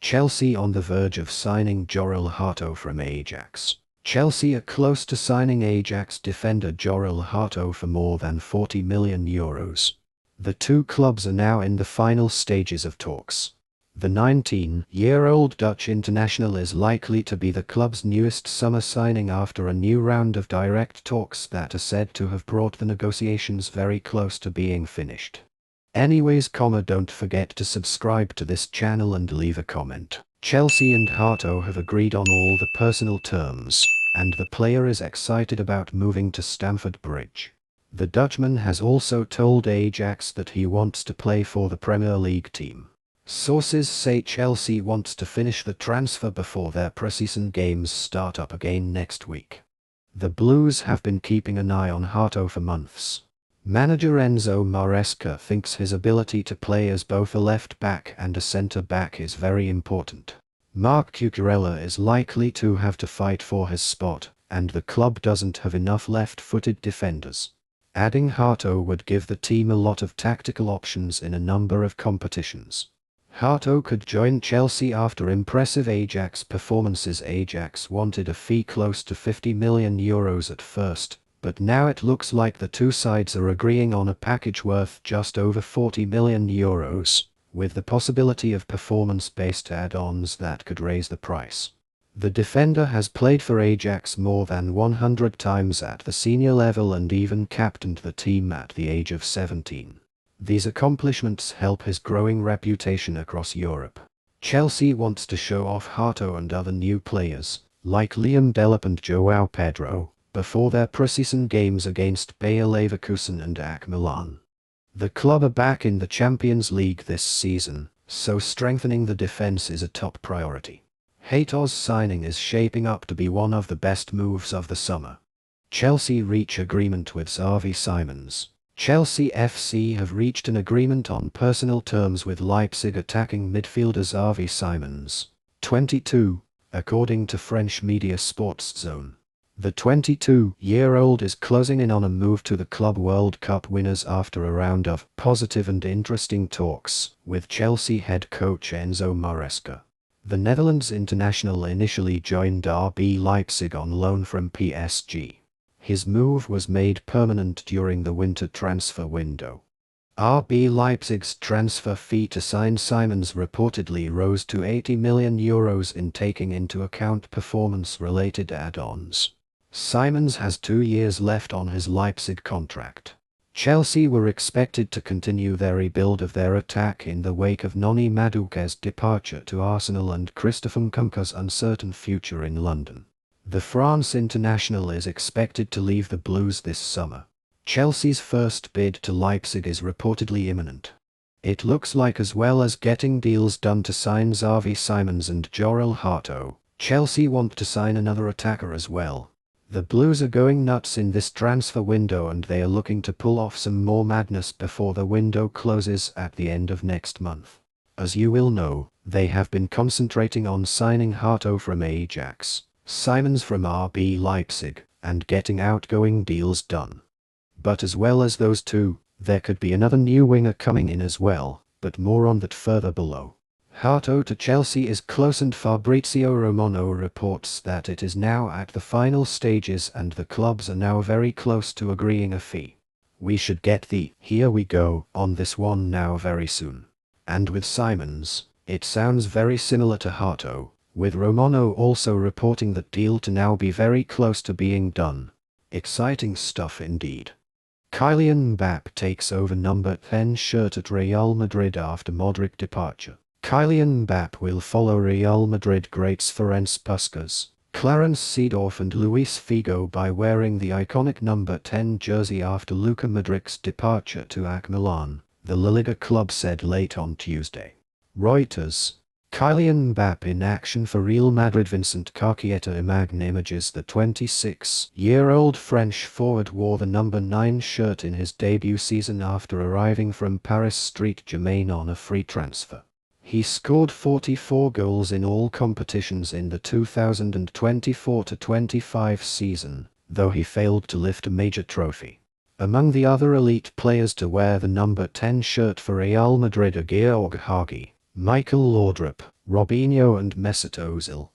Chelsea on the verge of signing Jorrel Hato from Ajax. Chelsea are close to signing Ajax defender Jorrel Hato for more than €40 million. The two clubs are now in the final stages of talks. The 19-year-old Dutch international is likely to be the club's newest summer signing after a new round of direct talks that are said to have brought the negotiations very close to being finished. Anyways, don't forget to subscribe to this channel and leave a comment. Chelsea and Hato have agreed on all the personal terms, and the player is excited about moving to Stamford Bridge. The Dutchman has also told Ajax that he wants to play for the Premier League team. Sources say Chelsea wants to finish the transfer before their pre-season games start up again next week. The Blues have been keeping an eye on Hato for months. Manager Enzo Maresca thinks his ability to play as both a left-back and a centre-back is very important. Marc Cucurella is likely to have to fight for his spot, and the club doesn't have enough left-footed defenders. Adding Hato would give the team a lot of tactical options in a number of competitions. Hato could join Chelsea after impressive Ajax performances. Ajax wanted a fee close to €50 million at first, but now it looks like the two sides are agreeing on a package worth just over €40 million, with the possibility of performance-based add-ons that could raise the price. The defender has played for Ajax more than 100 times at the senior level and even captained the team at the age of 17. These accomplishments help his growing reputation across Europe. Chelsea wants to show off Hato and other new players, like Liam Delap and João Pedro, before their pre-season games against Bayer Leverkusen and AC Milan. The club are back in the Champions League this season, so strengthening the defense is a top priority. Hato's signing is shaping up to be one of the best moves of the summer. Chelsea reach agreement with Xavi Simons. Chelsea FC have reached an agreement on personal terms with Leipzig attacking midfielder Xavi Simons, 22, according to French media Sports Zone. The 22-year-old is closing in on a move to the Club World Cup winners after a round of positive and interesting talks with Chelsea head coach Enzo Maresca. The Netherlands international initially joined RB Leipzig on loan from PSG. His move was made permanent during the winter transfer window. RB Leipzig's transfer fee to sign Simons reportedly rose to €80 million in taking into account performance-related add-ons. Simons has 2 years left on his Leipzig contract. Chelsea were expected to continue their rebuild of their attack in the wake of Noni Madueke's departure to Arsenal and Christopher Nkunku's uncertain future in London. The France international is expected to leave the Blues this summer. Chelsea's first bid to Leipzig is reportedly imminent. It looks like, as well as getting deals done to sign Xavi Simons and Jorrel Hato, Chelsea want to sign another attacker as well. The Blues are going nuts in this transfer window and they are looking to pull off some more madness before the window closes at the end of next month. As you will know, they have been concentrating on signing Hato from Ajax, Simons from RB Leipzig, and getting outgoing deals done. But as well as those two, there could be another new winger coming in as well, but more on that further below. Hato to Chelsea is close and Fabrizio Romano reports that it is now at the final stages and the clubs are now very close to agreeing a fee. We should get the "here we go" on this one now very soon. And with Simons, it sounds very similar to Hato, with Romano also reporting that deal to now be very close to being done. Exciting stuff indeed. Kylian Mbappe takes over number 10 shirt at Real Madrid after Modric departure. Kylian Mbappe will follow Real Madrid greats Ferenc Puskás, Clarence Seedorf and Luis Figo by wearing the iconic number 10 jersey after Luka Modric's departure to AC Milan, the La Liga club said late on Tuesday. Reuters. Kylian Mbappe in action for Real Madrid. Vincent Carquieta Imagine images. The 26-year-old French forward wore the number 9 shirt in his debut season after arriving from Paris Saint-Germain on a free transfer. He scored 44 goals in all competitions in the 2024-25 season, though he failed to lift a major trophy. Among the other elite players to wear the number 10 shirt for Real Madrid are Georg Hagi, Michael Laudrup, Robinho and Mesut Ozil.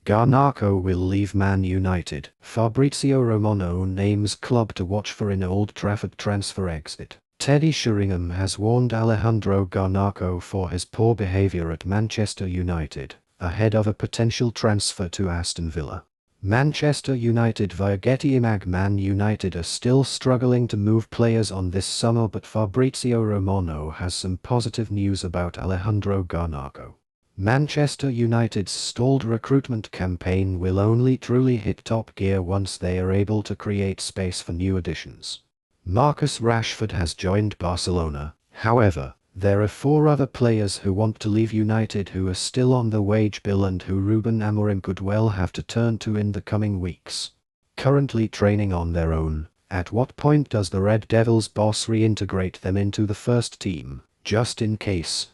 Garnacho will leave Man United. Fabrizio Romano names club to watch for in Old Trafford transfer exit. Teddy Sheringham has warned Alejandro Garnacho for his poor behaviour at Manchester United, ahead of a potential transfer to Aston Villa. Manchester United via Getty Imag. Man United are still struggling to move players on this summer, but Fabrizio Romano has some positive news about Alejandro Garnacho. Manchester United's stalled recruitment campaign will only truly hit top gear once they are able to create space for new additions. Marcus Rashford has joined Barcelona. However, there are 4 other players who want to leave United who are still on the wage bill and who Ruben Amorim could well have to turn to in the coming weeks. Currently training on their own, at what point does the Red Devils boss reintegrate them into the first team, just in case?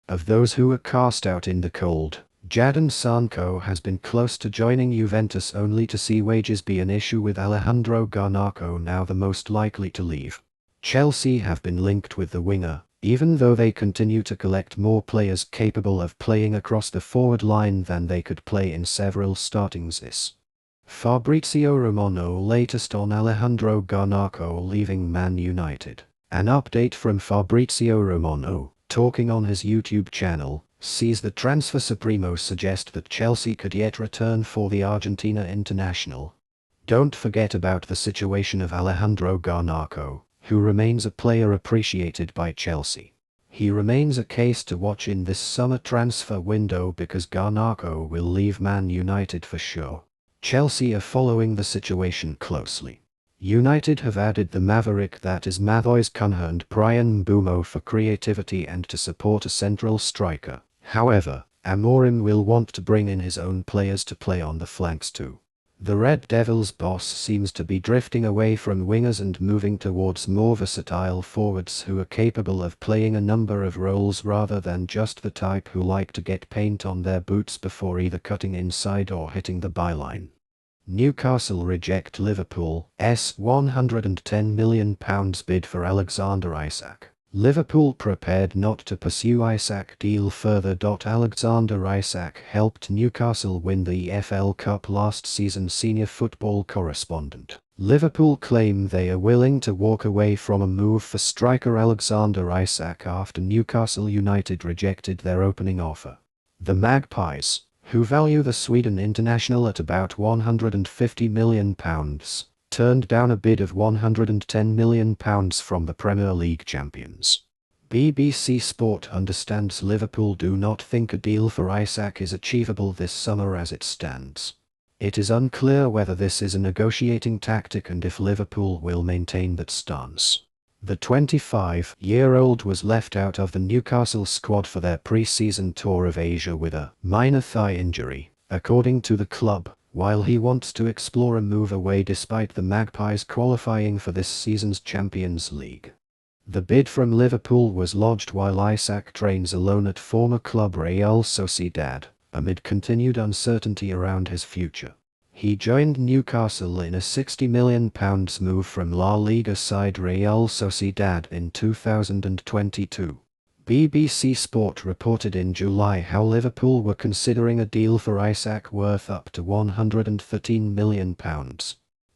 Of those who were cast out in the cold, Jadon Sancho has been close to joining Juventus, only to see wages be an issue, with Alejandro Garnacho now the most likely to leave. Chelsea have been linked with the winger, even though they continue to collect more players capable of playing across the forward line than they could play in several startings this. Fabrizio Romano latest on Alejandro Garnacho leaving Man United. An update from Fabrizio Romano, talking on his YouTube channel, sees the transfer supremo suggest that Chelsea could yet return for the Argentina international. Don't forget about the situation of Alejandro Garnacho, who remains a player appreciated by Chelsea. He remains a case to watch in this summer transfer window because Garnacho will leave Man United for sure. Chelsea are following the situation closely. United have added the maverick that is Matheus Cunha and Bryan Mbeumo for creativity and to support a central striker. However, Amorim will want to bring in his own players to play on the flanks too. The Red Devils boss seems to be drifting away from wingers and moving towards more versatile forwards who are capable of playing a number of roles rather than just the type who like to get paint on their boots before either cutting inside or hitting the byline. Newcastle reject Liverpool's £110 million bid for Alexander Isak. Liverpool prepared not to pursue Isak deal further. Alexander Isak helped Newcastle win the EFL Cup last season. Senior football correspondent. Liverpool claim they are willing to walk away from a move for striker Alexander Isak after Newcastle United rejected their opening offer. The Magpies, who value the Sweden international at about £150 million, turned down a bid of £110 million from the Premier League champions. BBC Sport understands Liverpool do not think a deal for Isak is achievable this summer as it stands. It is unclear whether this is a negotiating tactic and if Liverpool will maintain that stance. The 25-year-old was left out of the Newcastle squad for their pre-season tour of Asia with a minor thigh injury, according to the club, while he wants to explore a move away despite the Magpies qualifying for this season's Champions League. The bid from Liverpool was lodged while Isak trains alone at former club Real Sociedad, amid continued uncertainty around his future. He joined Newcastle in a £60 million move from La Liga side Real Sociedad in 2022. BBC Sport reported in July how Liverpool were considering a deal for Isak worth up to £113 million.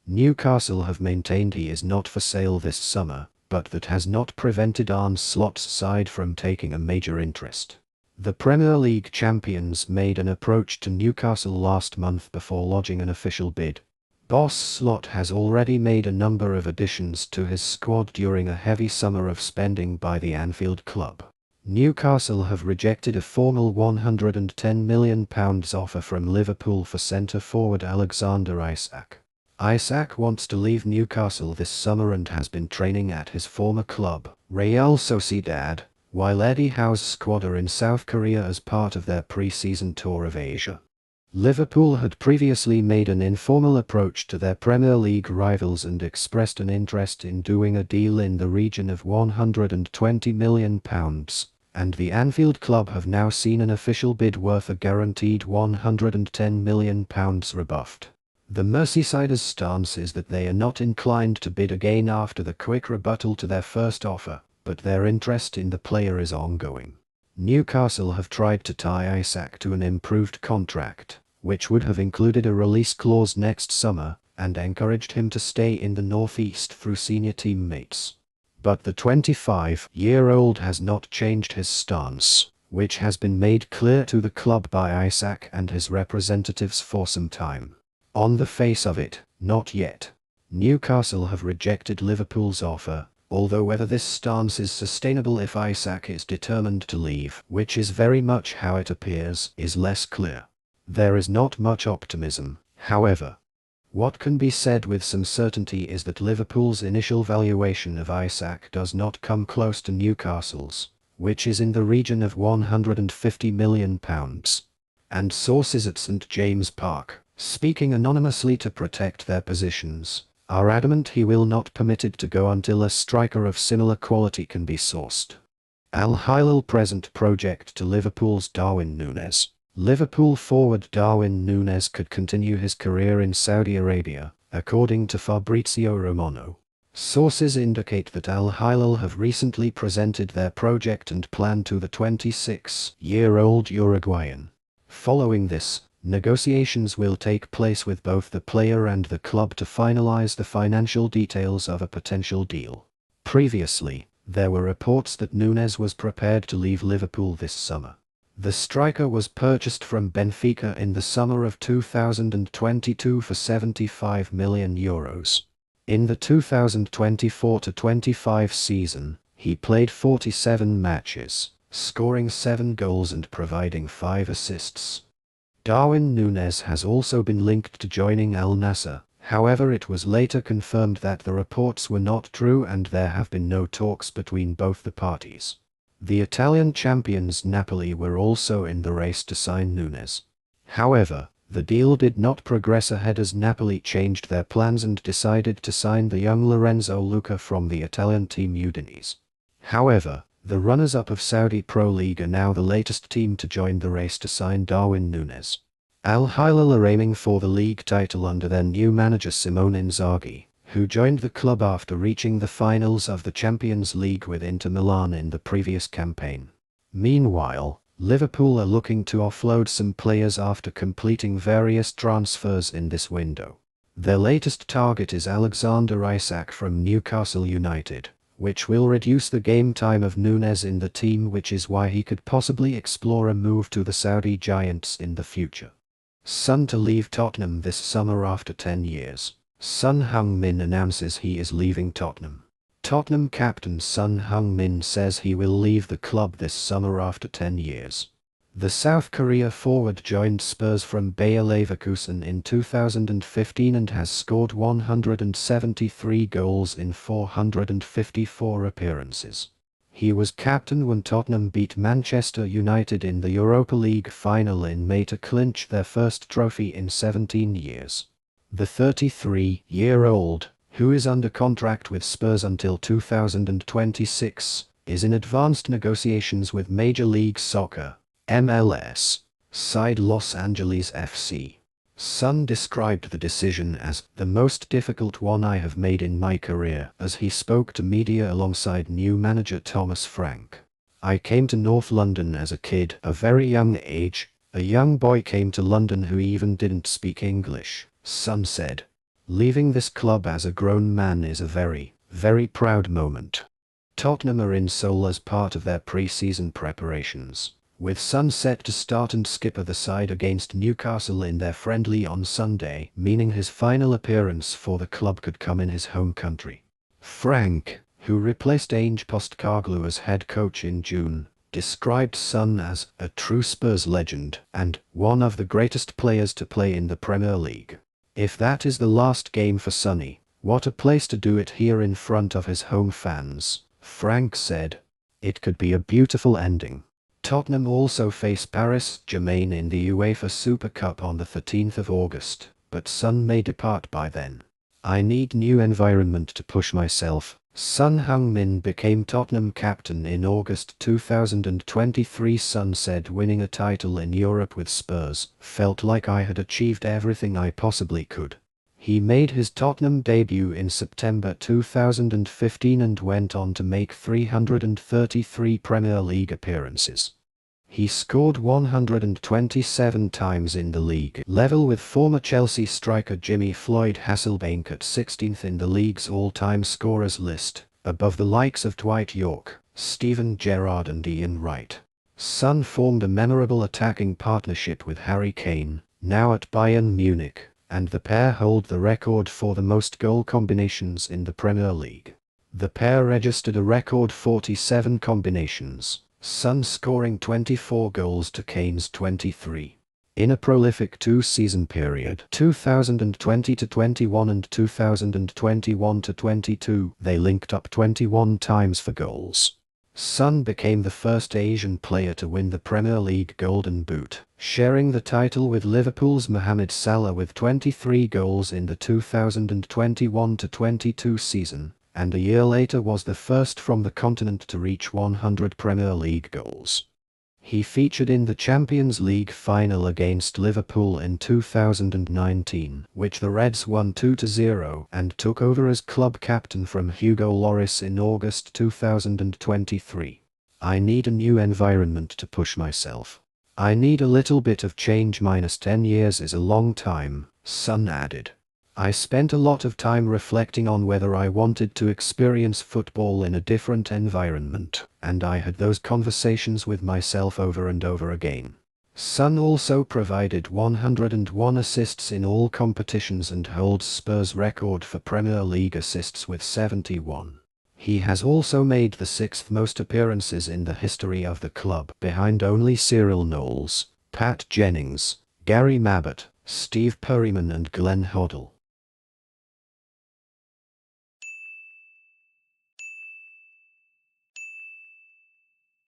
Newcastle have maintained he is not for sale this summer, but that has not prevented Arne Slot's side from taking a major interest. The Premier League champions made an approach to Newcastle last month before lodging an official bid. Boss Slot has already made a number of additions to his squad during a heavy summer of spending by the Anfield club. Newcastle have rejected a formal £110 million offer from Liverpool for centre-forward Alexander Isak. Isak wants to leave Newcastle this summer and has been training at his former club, Real Sociedad, while Eddie Howe's squad are in South Korea as part of their pre-season tour of Asia. Liverpool had previously made an informal approach to their Premier League rivals and expressed an interest in doing a deal in the region of £120 million, and the Anfield club have now seen an official bid worth a guaranteed £110 million rebuffed. The Merseysiders' stance is that they are not inclined to bid again after the quick rebuttal to their first offer, but their interest in the player is ongoing. Newcastle have tried to tie Isak to an improved contract, which would have included a release clause next summer, and encouraged him to stay in the northeast through senior teammates. But the 25-year-old has not changed his stance, which has been made clear to the club by Isak and his representatives for some time. On the face of it, not yet. Newcastle have rejected Liverpool's offer, although whether this stance is sustainable if Isak is determined to leave, which is very much how it appears, is less clear. There is not much optimism, however. What can be said with some certainty is that Liverpool's initial valuation of Isak does not come close to Newcastle's, which is in the region of £150 million. And sources at St James Park, speaking anonymously to protect their positions, are adamant he will not permitted to go until a striker of similar quality can be sourced. Al-Hilal present project to Liverpool's Darwin Nunez. Liverpool forward Darwin Nunez could continue his career in Saudi Arabia, according to Fabrizio Romano. Sources indicate that Al-Hilal have recently presented their project and plan to the 26-year-old Uruguayan. Following this, negotiations will take place with both the player and the club to finalize the financial details of a potential deal. Previously, there were reports that Nunez was prepared to leave Liverpool this summer. The striker was purchased from Benfica in the summer of 2022 for €75 million. In the 2024-25 season, he played 47 matches, scoring 7 goals and providing 5 assists. Darwin Nunez has also been linked to joining Al Nassr, however it was later confirmed that the reports were not true and there have been no talks between both the parties. The Italian champions Napoli were also in the race to sign Nunez. However, the deal did not progress ahead as Napoli changed their plans and decided to sign the young Lorenzo Luca from the Italian team Udinese. However, the runners-up of Saudi Pro League are now the latest team to join the race to sign Darwin Nunez. Al-Hilal are aiming for the league title under their new manager Simone Inzaghi, who joined the club after reaching the finals of the Champions League with Inter Milan in the previous campaign. Meanwhile, Liverpool are looking to offload some players after completing various transfers in this window. Their latest target is Alexander Isak from Newcastle United, which will reduce the game time of Nunez in the team, which is why he could possibly explore a move to the Saudi giants in the future. Son to leave Tottenham this summer after 10 years. Son Heung-min announces he is leaving Tottenham. Tottenham captain Son Heung-min says he will leave the club this summer after 10 years. The South Korea forward joined Spurs from Bayer Leverkusen in 2015 and has scored 173 goals in 454 appearances. He was captain when Tottenham beat Manchester United in the Europa League final in May to clinch their first trophy in 17 years. The 33-year-old, who is under contract with Spurs until 2026, is in advanced negotiations with Major League Soccer (MLS) side Los Angeles FC. Son described the decision as the most difficult one I have made in my career as he spoke to media alongside new manager Thomas Frank. I came to North London as a kid, a very young age. A young boy came to London who even didn't speak English, Son said. Leaving this club as a grown man is a very, very proud moment. Tottenham are in Seoul as part of their pre-season preparations, with Son set to start and skipper the side against Newcastle in their friendly on Sunday, meaning his final appearance for the club could come in his home country. Frank, who replaced Ange Postecoglou as head coach in June, described Son as a true Spurs legend and one of the greatest players to play in the Premier League. If that is the last game for Sonny, what a place to do it here in front of his home fans, Frank said. It could be a beautiful ending. Tottenham also face Paris Saint-Germain in the UEFA Super Cup on the 13th of August, but Son may depart by then. I need new environment to push myself. Son Heung-min became Tottenham captain in August 2023. Son said winning a title in Europe with Spurs felt like I had achieved everything I possibly could. He made his Tottenham debut in September 2015 and went on to make 333 Premier League appearances. He scored 127 times in the league, level with former Chelsea striker Jimmy Floyd Hasselbaink at 16th in the league's all-time scorers list, above the likes of Dwight Yorke, Steven Gerrard and Ian Wright. Son formed a memorable attacking partnership with Harry Kane, now at Bayern Munich, and the pair hold the record for the most goal combinations in the Premier League. The pair registered a record 47 combinations, Son scoring 24 goals to Kane's 23. In a prolific two-season period, 2020-21 and 2021-22, they linked up 21 times for goals. Son became the first Asian player to win the Premier League Golden Boot, sharing the title with Liverpool's Mohamed Salah with 23 goals in the 2021-22 season, and a year later was the first from the continent to reach 100 Premier League goals. He featured in the Champions League final against Liverpool in 2019, which the Reds won 2-0, and took over as club captain from Hugo Lloris in August 2023. I need a new environment to push myself. I need a little bit of change. -10 years is a long time, Son added. I spent a lot of time reflecting on whether I wanted to experience football in a different environment, and I had those conversations with myself over and over again. Son also provided 101 assists in all competitions and holds Spurs' record for Premier League assists with 71. He has also made the 6th most appearances in the history of the club, behind only Cyril Knowles, Pat Jennings, Gary Mabbutt, Steve Perryman and Glenn Hoddle.